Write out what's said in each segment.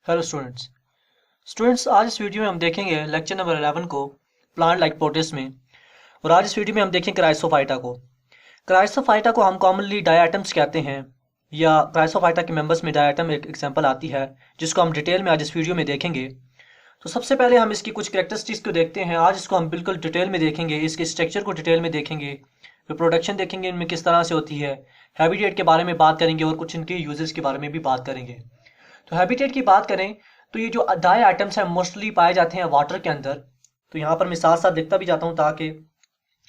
Hello students आज इस video में हम देखेंगे लेक्चर नंबर 11 को प्लांट लाइक प्रोटिस्ट में। और आज इस वीडियो में हम देखेंगे क्राइसोफाइटा को। क्राइसोफाइटा को हम कॉमनली डायटम्स कहते हैं, या क्राइसोफाइटा के मेंबर्स में डायटम एक एग्जांपल आती है जिसको हम डिटेल में आज इस वीडियो में देखेंगे। तो सबसे पहले हम इसकी कुछ कैरेक्टरिस्टिक्स को देखते हैं। आज इसको हम बिल्कुल डिटेल में देखेंगे, इसके स्ट्रक्चर को डिटेल में देखेंगे, रिप्रोडक्शन देखेंगे इनमें किस तरह से होती है, हैबिटेट के बारे में बात करेंगे और कुछ इनके यूजेस के बारे में भी बात करेंगे। तो हैबिटेट की बात करें तो ये जो डाई आइटम्स हैं मोस्टली पाए जाते हैं वाटर के अंदर। तो यहाँ पर मैं साथ साथ लिखता भी जाता हूँ ताकि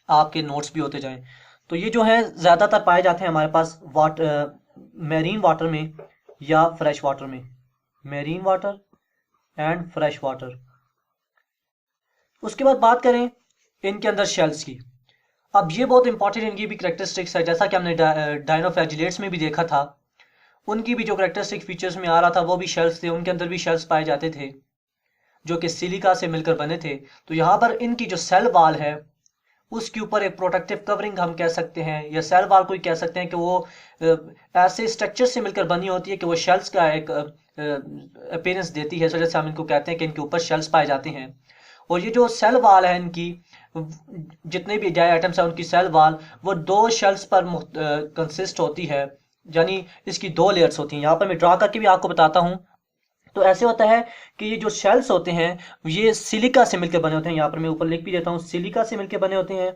आपके नोट्स भी होते जाएं। तो ये जो है ज़्यादातर पाए जाते हैं हमारे पास मैरीन वाटर में या फ्रेश वाटर में, marine water and fresh water. उसके बाद बात करें इनके अंदर शेल्स की। अब ये बहुत इंपॉर्टेंट इनकी भी करेक्टरिस्टिक्स है, जैसा कि हमने डायनोफ्लैजिलेट्स में भी देखा था। उनकी भी जो करेक्टरिस्टिक फीचर्स में आ रहा था वो भी शेल्स थे, उनके अंदर भी शेल्स पाए जाते थे जो कि सिलिका से मिलकर बने थे। तो यहाँ पर इनकी जो सेल वाल है उसके ऊपर एक प्रोटेक्टिव कवरिंग हम कह सकते हैं, या सेल वाल को ही कह सकते हैं कि वो ऐसे स्ट्रक्चर से मिलकर बनी होती है कि वो शेल्स का एक अपीयरेंस देती है। इस वजह से हम इनको कहते हैं कि इनके ऊपर शेल्स पाए जाते हैं। और ये जो सेल वाल है इनकी, जितने भी डाई आइटम्स हैं उनकी सेल वाल वो दो शेल्स पर कंसिस्ट होती है, यानी इसकी दो लेयर्स होती हैं। यहाँ पर मैं ड्रा करके भी आपको बताता हूँ। तो ऐसे होता है कि ये जो शेल्स होते हैं ये सिलिका से मिलकर बने होते हैं। यहाँ पर मैं ऊपर लिख भी देता हूँ, सिलिका से मिलकर बने होते हैं।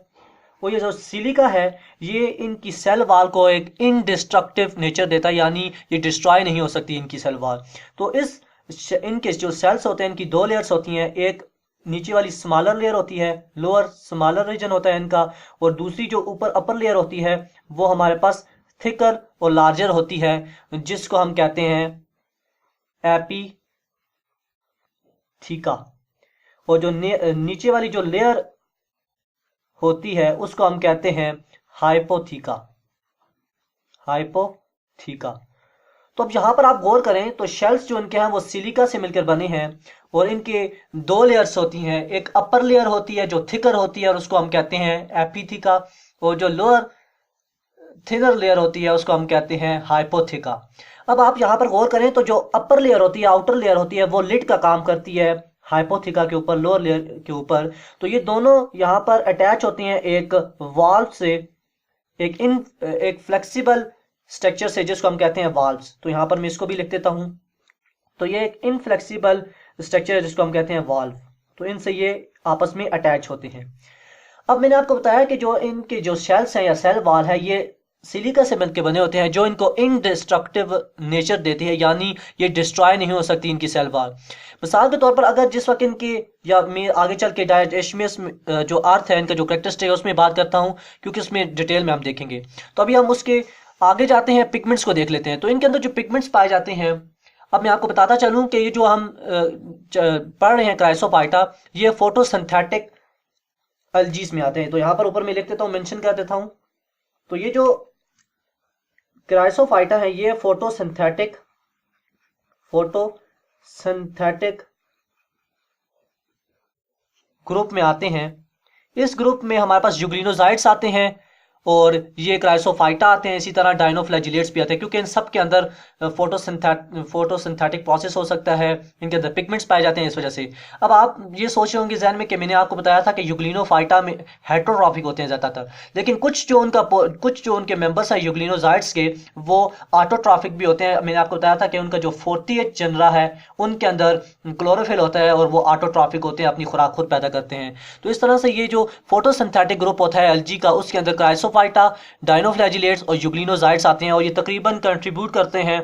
और ये जो सिलिका है ये इनकी सेल वाल को एक इनडिस्ट्रक्टिव नेचर देता है, यानी ये डिस्ट्रॉय नहीं हो सकती इनकी सेल वाल। तो इनके जो सेल्स होते हैं इनकी दो लेयर्स होती हैं, एक नीचे वाली स्मॉलर लेयर होती है, लोअर स्मॉलर रीजन होता है इनका, और दूसरी जो ऊपर अपर लेयर होती है वो हमारे पास थिकर और लार्जर होती है, जिसको हम कहते हैं एपीथीका। और जो नीचे वाली जो लेयर होती है उसको हम कहते हैं हाइपोथीका। हाइपोथीका। तो अब यहाँ पर आप गौर करें तो शेल्स जो इनके हैं वो सिलिका से मिलकर बने हैं, और इनके दो लेयर्स होती हैं, एक अपर लेयर होती है जो थिकर होती है और उसको हम कहते हैं एपीथीका, और जो लोअर थिनर लेयर होती है उसको हम कहते हैं हाइपोथीका। अब आप यहाँ पर गौर करें तो जो अपर लेयर होती है, आउटर लेयर होती है, वो लिड का काम करती है हाइपोथीका के ऊपर, लोअर लेयर के ऊपर। तो ये दोनों यहाँ पर अटैच होती हैं एक वाल्व से, एक फ्लेक्सिबल स्ट्रक्चर से, जिसको हम कहते हैं वाल्व्स। तो यहाँ पर मैं इसको भी लिख देता हूँ। तो ये एक इनफ्लेक्सिबल स्ट्रक्चर है जिसको हम कहते हैं वाल्व। तो इनसे ये आपस में अटैच होते हैं। अब मैंने आपको बताया कि जो इनके जो शेल्स हैं या सेल वाल है ये सिलिका से मिलकर बने होते हैं, जो इनको इनडिस्ट्रक्टिव नेचर देती है, यानी ये डिस्ट्रॉय नहीं हो सकती इनकी सेल वाल। मिसाल के तौर पर अगर जिस वक्त इनकी, या मैं आगे चल के डायटोमियस जो अर्थ है इनका जो करेक्टरिस्टिक है उसमें बात करता हूँ, क्योंकि उसमें डिटेल में हम देखेंगे। तो अभी हम उसके आगे जाते हैं, पिगमेंट्स को देख लेते हैं। तो इनके अंदर जो पिगमेंट्स पाए जाते हैं, अब मैं आपको बताता चलूँ कि ये जो हम पढ़ रहे हैं क्राइसोफाइटा, ये फोटोसिंथेटिक एल्जीज में आते हैं। तो यहाँ पर ऊपर मैं लिख देता हूँ, मेंशन कर देता हूँ। तो ये जो क्राइसोफाइटा है ये फोटोसिंथेटिक ग्रुप में आते हैं। इस ग्रुप में हमारे पास यूग्लिनोसाइड्स आते हैं और ये क्राइसोफाइटा आते हैं, इसी तरह डायनोफ्लैजिलेट्स भी आते हैं, क्योंकि इन सब के अंदर फोटोसिंथेटिक प्रोसेस हो सकता है, इनके अंदर पिगमेंट्स पाए जाते हैं इस वजह से। अब आप ये सोच रहे होंगे जहन में कि मैंने आपको बताया था कि यूग्लिनोफाइटा में हेटेरोट्रॉफिक होते हैं ज़्यादातर, लेकिन कुछ जो उनके मेंबर्स हैं यूग्लिनोसाइड्स के वो ऑटोट्रॉफिक भी होते हैं। मैंने आपको बताया था कि उनका जो 48 जनरा है उनके अंदर क्लोरोफिल होता है और वो ऑटोट्रॉफिक होते हैं, अपनी खुराक खुद पैदा करते हैं। तो इस तरह से ये जो फोटोसिंथेटिक ग्रुप होता है एल्गी का, उसके अंदर क्राइसोफाइटा, डायनोफ्लैजिलेट्स और यूग्लिनोसाइड्स आते हैं, और ये तकरीबन कंट्रीब्यूट करते हैं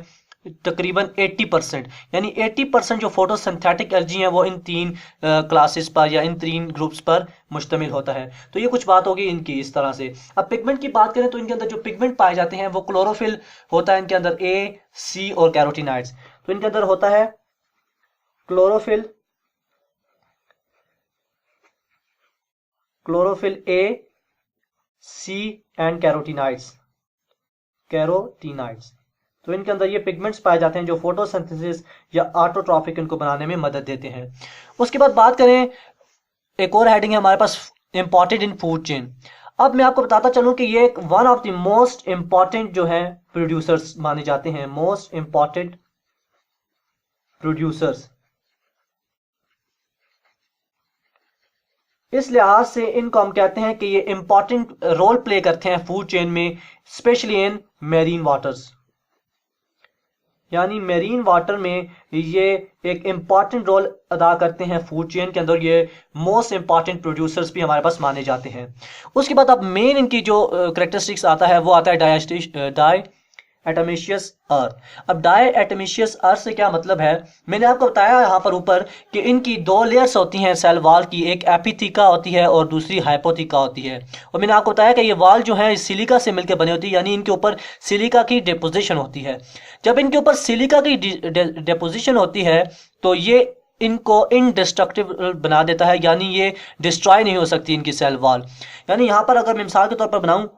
तकरीबन 80%, यानी 80% जो फोटोसिंथेटिक एल्गी है वो इन तीन क्लासेस पर या इन तीन ग्रुप्स पर मुश्तमिल होता है। तो ये कुछ बात होगी इनकी इस तरह से। अब पिगमेंट की बात करें तो इनके अंदर जो पिगमेंट पाए जाते हैं वो क्लोरोफिल होता है इनके अंदर, ए, सी और कैरोटीनॉइड्स। तो इनके अंदर होता है chlorophyll A, C and carotenoids. तो इनके अंदर ये पिगमेंट्स पाए जाते हैं जो फोटोसिंथेसिस या ऑटोट्रॉफिक इनको बनाने में मदद देते हैं। उसके बाद बात करें, एक और हेडिंग है हमारे पास, इंपॉर्टेंट इन फूड चेन। अब मैं आपको बताता चलूं कि ये एक one of the most important जो है प्रोड्यूसर्स माने जाते हैं, मोस्ट इंपॉर्टेंट प्रोड्यूसर्स। इस लिहाज से इनको हम कहते हैं कि ये इंपॉर्टेंट रोल प्ले करते हैं फूड चेन में, स्पेशली इन मेरीन वाटर्स। यानी मेरीन वाटर में ये एक इम्पॉर्टेंट रोल अदा करते हैं फूड चेन के अंदर। ये मोस्ट इंपॉर्टेंट प्रोड्यूसर्स भी हमारे पास माने जाते हैं। उसके बाद अब मेन इनकी जो करेक्टरिस्टिक्स आता है वो आता है डाई एटमेशियस अर्थ। अब डाई एटमेशियस अर्थ से क्या मतलब है, मैंने आपको बताया यहाँ पर ऊपर कि इनकी दो लेयर्स होती हैं सेल वाल की, एक एपिथीका होती है और दूसरी हाइपोथीका होती है। और मैंने आपको बताया कि ये वाल जो है सिलिका से मिलकर बनी होती है, यानी इनके ऊपर सिलिका की डिपोजिशन होती है। जब इनके ऊपर सिलिका की डिपोजिशन होती है तो ये इनको इनडिस्ट्रक्टिबल बना देता है, यानी ये डिस्ट्रॉय नहीं हो सकती इनकी सेल वाल। यानी यहाँ पर अगर मैं मिसाल के तौर पर बनाऊं,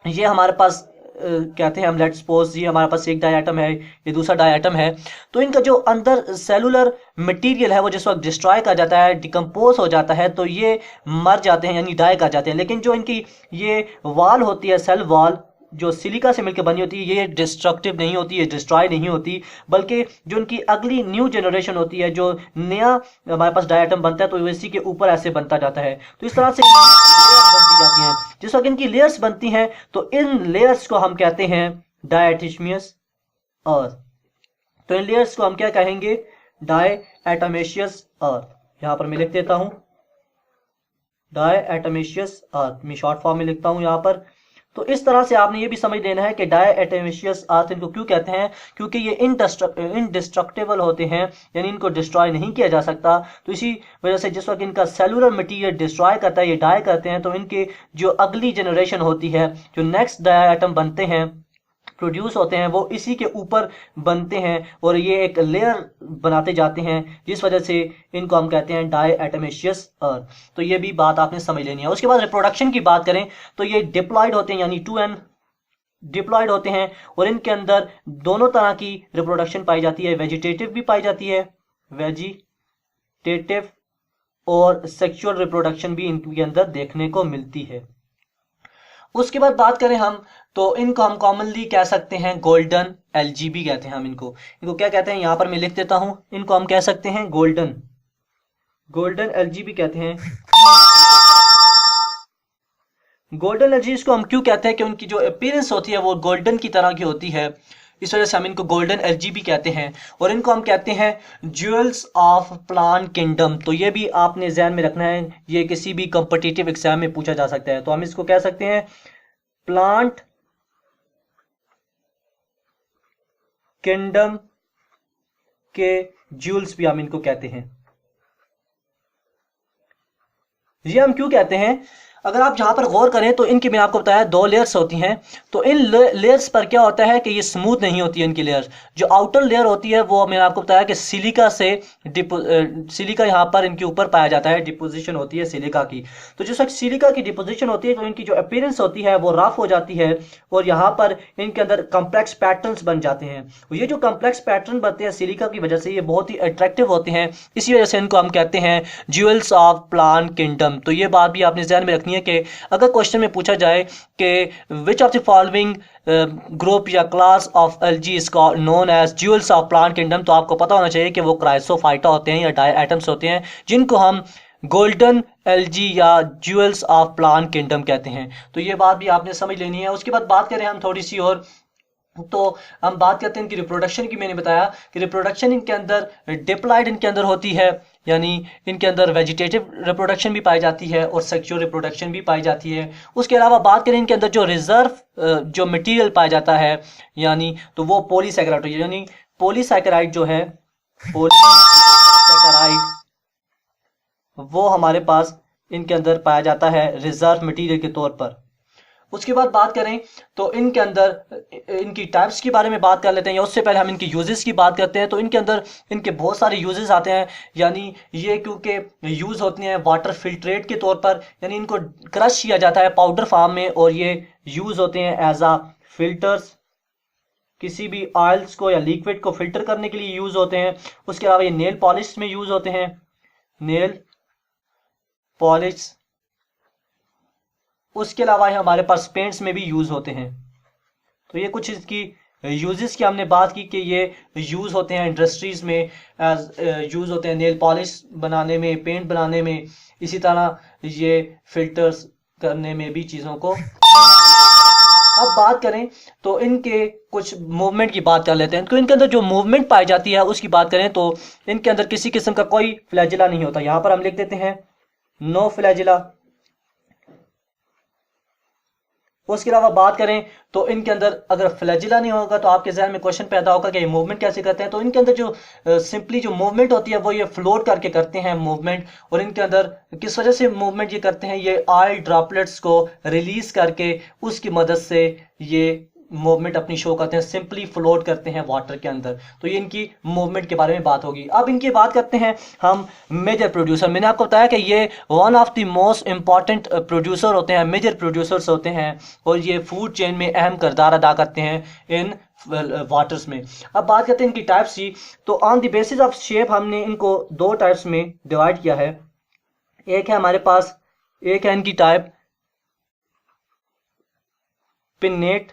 ये हमारे पास कहते हैं हम, लेट्स सपोज ये हमारे पास एक डायटम है, ये दूसरा डायटम है, तो इनका जो अंदर सेलुलर मटेरियल है वो जिस वक्त डिस्ट्रॉय कर जाता है, डिकम्पोज हो जाता है, तो ये मर जाते हैं यानी डाई कर जाते हैं। लेकिन जो इनकी ये वाल होती है, सेल वाल जो सिलिका से मिलकर बनी होती है, ये डिस्ट्रक्टिव नहीं होती, ये डिस्ट्रॉय नहीं होती, बल्कि जो उनकी अगली न्यू जनरेशन होती है, जो नया हमारे पास डायटम बनता है, तो इसी के ऊपर ऐसे बनता जाता है। तो इस तरह से लेयर्स बनती जाती हैं। जिस वक्त इनकी लेयर्स बनती हैं तो इन लेयर्स को हम कहते हैं डायटेशियस अर्थ। तो इन लेयर्स को हम क्या कहेंगे, डायएटमेशियस अर्थ। यहां पर मैं लिख देता हूं डायएटमेशियस अर्थ, मैं शॉर्ट फॉर्म में लिखता हूं यहां पर। तो इस तरह से आपने ये भी समझ लेना है कि डायएटमेशियस अर्थ इनको क्यों कहते हैं, क्योंकि ये इनडिस्ट्रक्टेबल होते हैं, यानी इनको डिस्ट्रॉय नहीं किया जा सकता। तो इसी वजह से जिस वक्त इनका सेलुलर मटेरियल डिस्ट्रॉय करता है, ये डाई करते हैं, तो इनके जो अगली जनरेशन होती है, जो नेक्स्ट डायटम बनते हैं, प्रोड्यूस होते हैं, वो इसी के ऊपर बनते हैं और ये एक लेयर बनाते जाते हैं, जिस वजह से इनको हम कहते हैं डायएटमेशियस अर्थ। तो ये भी बात आपने समझ लेनी है। उसके बाद रिप्रोडक्शन की बात करें तो ये डिप्लॉयड होते हैं, यानी 2n डिप्लॉयड होते हैं, और इनके अंदर दोनों तरह की रिप्रोडक्शन पाई जाती है, वेजिटेटिव भी पाई जाती है, वेजिटेटिव, और सेक्सुअल रिप्रोडक्शन भी इनके अंदर देखने को मिलती है। उसके बाद बात करें हम तो इनको हम कॉमनली कह सकते हैं गोल्डन एलजी भी कहते हैं हम इनको। इनको क्या कहते हैं, यहां पर मैं लिख देता हूं, इनको हम कह सकते हैं गोल्डन एलजी भी कहते हैं। गोल्डन एलजी इसको हम क्यों कहते हैं कि उनकी जो अपीयरेंस होती है वो गोल्डन की तरह की होती है, इस वजह से हम इनको गोल्डन एलजी भी कहते हैं। और इनको हम कहते हैं ज्वेल्स ऑफ प्लांट किंगडम। तो ये भी आपने ध्यान में रखना है, ये किसी भी कॉम्पिटिटिव एग्जाम में पूछा जा सकता है। तो हम इसको कह सकते हैं प्लांट किंगडम के ज्वेल्स भी हम इनको कहते हैं। ये हम क्यों कहते हैं, अगर आप जहां पर गौर करें तो इनकी मैंने आपको बताया दो लेयर्स होती हैं। तो इन लेयर्स पर क्या होता है कि ये स्मूथ नहीं होती है इनकी लेयर्स। जो आउटर लेयर होती है वो मैंने आपको बताया कि सिलिका से सिलिका यहाँ पर इनके ऊपर पाया जाता है, डिपोजिशन होती है सिलिका की। तो जिस वक्त सिलिका की डिपोजिशन होती है तो इनकी जो अपीयरेंस होती है वो रफ हो जाती है, और यहाँ पर इनके अंदर कॉम्प्लेक्स पैटर्न्स बन जाते हैं। ये जो कॉम्प्लेक्स पैटर्न बनते हैं सिलिका की वजह से, ये बहुत ही अट्रैक्टिव होते हैं, इसी वजह से इनको हम कहते हैं ज्वेल्स ऑफ प्लांट किंगडम। तो ये बात भी आपने ध्यान में रखनी है कि अगर क्वेश्चन में पूछा जाए कि which of the following group या class of algae is known as jewels of plant kingdom, तो आपको पता होना चाहिए कि वो क्राइसोफाइटा होते हैं या डायएटम्स होते हैं, जिनको हम गोल्डन एल्गी या ज्वेल्स ऑफ प्लांट किंगडम कहते हैं। तो ये बात भी आपने समझ लेनी है। उसके बाद बात करें हम थोड़ी सी और, तो हम बात करते हैं इनकी रिप्रोडक्शन की। मैंने बताया कि रिप्रोडक्शन इनके अंदर डिप्लॉयड इनके अंदर होती है, यानी इनके अंदर वेजिटेटिव रिप्रोडक्शन भी पाई जाती है और सेक्सुअल रिप्रोडक्शन भी पाई जाती है। उसके अलावा बात करें इनके अंदर जो रिजर्व जो मटेरियल पाया जाता है, यानी तो वो पॉलीसैकेराइड, यानी पॉलीसैकेराइड जो है, पॉलीसैकेराइड वो हमारे पास इनके अंदर पाया जाता है रिजर्व मटेरियल के तौर पर। उसके बाद बात करें तो इनके अंदर इनकी टाइप्स के बारे में बात कर लेते हैं, या उससे पहले हम इनकी यूजेस की बात करते हैं। तो इनके अंदर इनके बहुत सारे यूजेस आते हैं, यानी ये क्योंकि यूज़ होते हैं वाटर फिल्ट्रेट के तौर पर, यानी इनको क्रश किया जाता है पाउडर फॉर्म में, और ये यूज़ होते हैं एज आ फिल्टर्स, किसी भी ऑयल्स को या लिक्विड को फिल्टर करने के लिए यूज़ होते हैं। उसके अलावा ये नेल पॉलिश में यूज़ होते हैं, नेल पॉलिश। उसके अलावा हमारे पास पेंट्स में भी यूज होते हैं। तो ये कुछ इसकी यूजेस की हमने बात की कि ये यूज़ होते हैं इंडस्ट्रीज़ में, एज यूज़ होते हैं नेल पॉलिश बनाने में, पेंट बनाने में, इसी तरह ये फिल्टर्स करने में भी चीज़ों को। अब बात करें तो इनके कुछ मूवमेंट की बात कर लेते हैं। तो इनके अंदर जो मूवमेंट पाई जाती है उसकी बात करें तो इनके अंदर किसी किस्म का कोई फ्लैजिला नहीं होता। यहां पर हम लिख देते हैं नो फ्लैजिला। उसके अलावा बात करें तो इनके अंदर अगर फ्लैजिला नहीं होगा तो आपके जहन में क्वेश्चन पैदा होगा कि ये मूवमेंट कैसे करते हैं। तो इनके अंदर जो सिंपली जो मूवमेंट होती है वो ये फ्लोट करके करते हैं मूवमेंट। और इनके अंदर किस वजह से मूवमेंट ये करते हैं, ये ऑयल ड्रॉपलेट्स को रिलीज करके उसकी मदद से ये मूवमेंट अपनी शो करते हैं, सिंपली फ्लोट करते हैं वाटर के अंदर। तो ये इनकी मूवमेंट के बारे में बात होगी। अब इनकी बात करते हैं हम मेजर प्रोड्यूसर। मैंने आपको बताया कि ये one of the most important producer होते हैं, मेजर प्रोड्यूसर्स होते हैं, और ये फूड चेन में अहम किरदार अदा करते हैं इन वाटर्स में। अब बात करते हैं इनकी टाइप्स की। तो on the basis of shape हमने इनको दो टाइप्स में डिवाइड किया है। एक है हमारे पास, एक है इनकी टाइप पिन्नेट,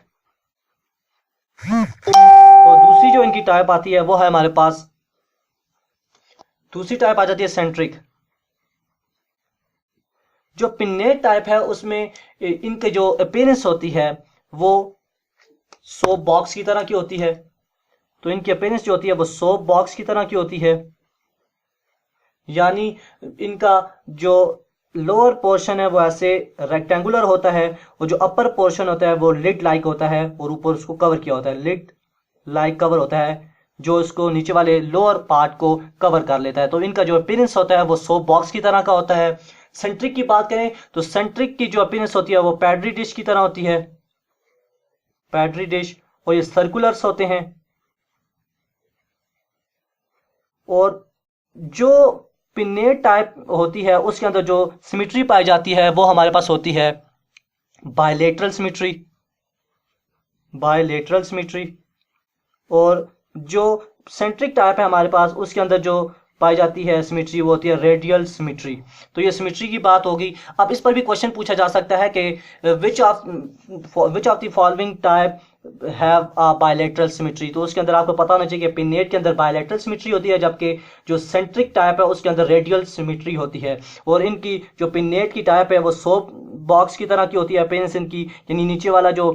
और दूसरी जो इनकी टाइप आती है वो है हमारे पास, दूसरी टाइप आ जाती है सेंट्रिक। जो पिन्नेट टाइप है उसमें इनके जो अपीयरेंस होती है वो सोप बॉक्स की तरह की होती है। तो इनकी अपीयरेंस जो होती है वो सोप बॉक्स की तरह की होती है, यानी इनका जो लोअर पोर्शन है वो ऐसे रेक्टेंगुलर होता है, और जो अपर पोर्शन होता है वो लिड लाइक होता है, और ऊपर उसको कवर किया होता है, लिड लाइक कवर होता है जो इसको नीचे वाले लोअर पार्ट को कवर कर लेता है। तो इनका जो अपीयरेंस होता है वो सोप बॉक्स की तरह का होता है। सेंट्रिक की बात करें तो सेंट्रिक की जो अपीयरेंस होती है वो पैड्री डिश की तरह होती है, पैड्री डिश, और ये सर्कुलर्स होते हैं। और जो पिन्नेट टाइप होती है उसके अंदर जो सिमेट्री पाई जाती है वो हमारे पास होती है बायलेटरल सिमेट्री, बायलेटरल सिमेट्री। और जो सेंट्रिक टाइप है हमारे पास उसके अंदर जो पाई जाती है सिमेट्री वो होती है रेडियल सिमेट्री। तो ये सिमेट्री की बात होगी। अब इस पर भी क्वेश्चन पूछा जा सकता है कि which of the following type have a bilateral symmetry. तो उसके अंदर आपको पता होना चाहिए कि पिन्नेट के अंदर बायलेटरल सिमेट्री होती है, जबकि जो सेंट्रिक टाइप है उसके अंदर रेडियल सिमेट्री होती है। और इनकी जो पिन्नेट की टाइप है वो सोप बॉक्स की तरह की होती है अपीयरेंस इनकी, यानी नीचे वाला जो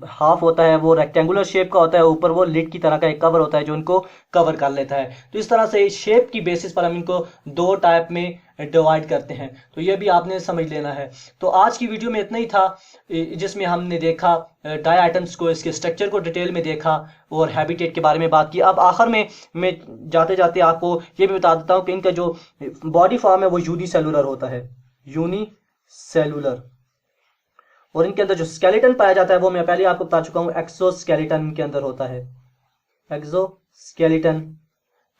हाफ होता है वो रेक्टेंगुलर शेप का होता है, ऊपर वो लिड की तरह का एक कवर होता है जो इनको कवर कर लेता है। तो इस तरह से शेप की बेसिस पर हम इनको दो टाइप में डिवाइड करते हैं। तो ये भी आपने समझ लेना है। तो आज की वीडियो में इतना ही था, जिसमें हमने देखा डाई आइटम्स को, इसके स्ट्रक्चर को डिटेल में देखा और हैबिटेट के बारे में बात की। अब आखिर में मैं जाते जाते आपको ये भी बता देता हूँ कि इनका जो बॉडी फॉर्म है वो यूनिसेलुलर होता है, यूनिसेलुलर। और इनके अंदर जो स्केलेटन पाया जाता है वो मैं पहले आपको बता चुका हूँ, एक्सोस्केलेटन इनके अंदर होता है, एक्सोस्केलेटन।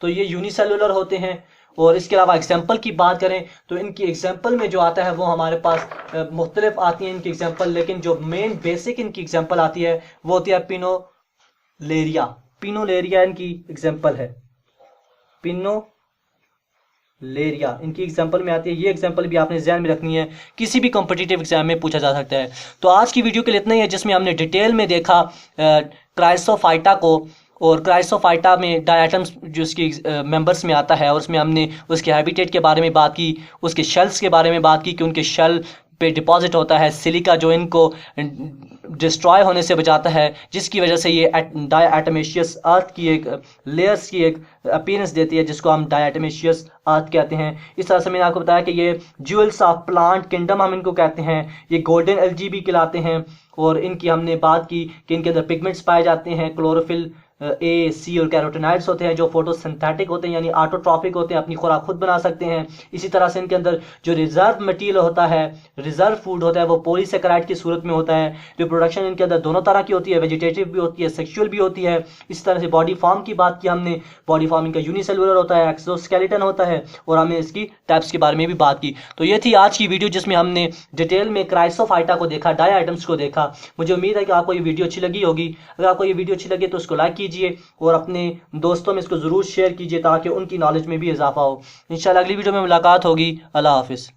तो ये यूनिसेलुलर होते हैं। और इसके अलावा एग्जाम्पल की बात करें तो इनकी एग्जाम्पल में जो आता है वो हमारे पास मुख्तलिफ आती हैं इनकी एग्जाम्पल, लेकिन जो मेन बेसिक इनकी एग्जाम्पल आती है वो होती है पिनोलेरिया। पिनोलेरिया इनकी एग्जाम्पल है, पिनोलेरिया इनकी एग्जाम्पल में आती है। ये एग्जाम्पल भी आपने ध्यान में रखनी है, किसी भी कॉम्पिटिटिव एग्जाम में पूछा जा सकता है। तो आज की वीडियो के लिए इतना ही है, जिसमें हमने डिटेल में देखा क्राइसोफाइटा को, और क्राइसोफाइटा में डाई आइटम्स जो उसकी मेंबर्स में आता है, और उसमें हमने उसके हैबिटेट के बारे में बात की, उसके शेल्स के बारे में बात की कि उनके शेल पे डिपॉजिट होता है सिलिका जो इनको डिस्ट्रॉय होने से बचाता है, जिसकी वजह से ये डायटमेशियस अर्थ की एक लेयर्स की एक अपीयरेंस देती है, जिसको हम डायटमेशियस अर्थ कहते हैं। इस तरह से मैंने आपको बताया कि ये ज्वेल्स ऑफ प्लांट किंगडम हम इनको कहते हैं, ये गोल्डन एल्गी भी कहलाते हैं। और इनकी हमने बात की कि इनके अंदर पिगमेंट्स पाए जाते हैं, क्लोरोफिल ए, सी और कैरोटेनॉइड्स होते हैं जो फोटोसिंथेटिक होते हैं, यानी ऑटोट्रॉपिक होते हैं, अपनी खुराक खुद बना सकते हैं। इसी तरह से इनके अंदर जो रिजर्व मटेरियल होता है, रिजर्व फूड होता है, वो पॉलीसेकेराइड की सूरत में होता है। रिप्रोडक्शन इनके अंदर दोनों तरह की होती है, वेजिटेटिव भी होती है, सेक्सुअल भी होती है। इसी तरह से बॉडी फॉर्म की बात की हमने, बॉडी फॉर्म इनका यूनिसेलुलर होता है, एक्सोस्केलेटन होता है, और हमने इसकी टाइप्स के बारे में भी बात की। तो ये थी आज की वीडियो, जिसमें हमने डिटेल में क्राइसोफाइटा को देखा, डाई आइटम्स को देखा। मुझे उम्मीद है कि आपको ये वीडियो अच्छी लगी होगी। अगर आपको ये वीडियो अच्छी लगे तो उसको लाइक कीजिए और अपने दोस्तों में इसको ज़रूर शेयर कीजिए, ताकि उनकी नॉलेज में भी इजाफा हो। इंशाल्लाह अगली वीडियो में मुलाकात होगी। अल्लाह हाफिज़।